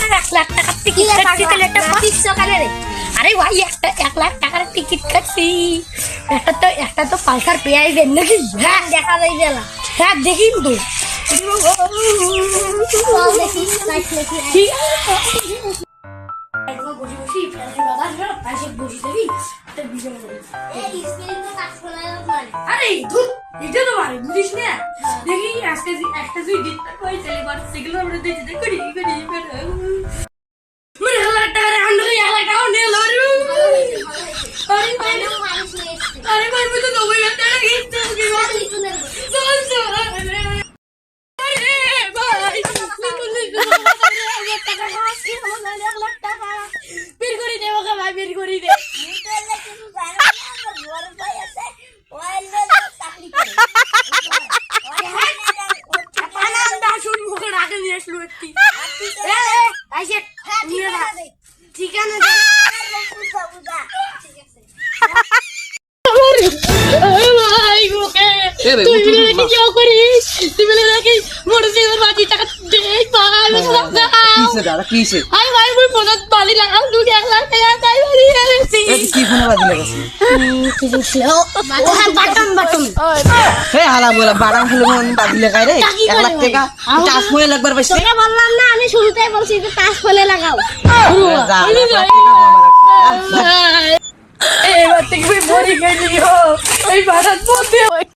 1 লাখ টাকার টিকিট কাটছি তাহলে একটা পাঁচ সকালে রে। আরে ভাই একটা 1 লাখ টাকার টিকিট কাটছি, একটা তো পালসার পেয়ে দেন নাকি? হ্যাঁ দেখা যাই গেল, হ্যাঁ দেখিন তো বসে বসি বসে দেবি আরে ধুর এটা তো মারে বুঝিস না। দেখি আজকে একটা তুই দিতে কই চলে বার সেগুলো আমরা দিতে দে করি মানে 1 লাখ টাকা রে আমরা 1 লাখ টাকা নিয়ে লড়ু। আরে ভাই আরে ভাই মুঝে তো ওই টাকা কিনতে হবে চল চল আরে ভাই টাকা হাসি আমার 1 লাখ টাকা বের করে দে ওকে ভাই বের করে দে। বললাম না আমি শুরুতেই বলছি যে তাস ফলে লাগাও। এবার থেকে বড়ি গেলি এই বারাত মধ্যে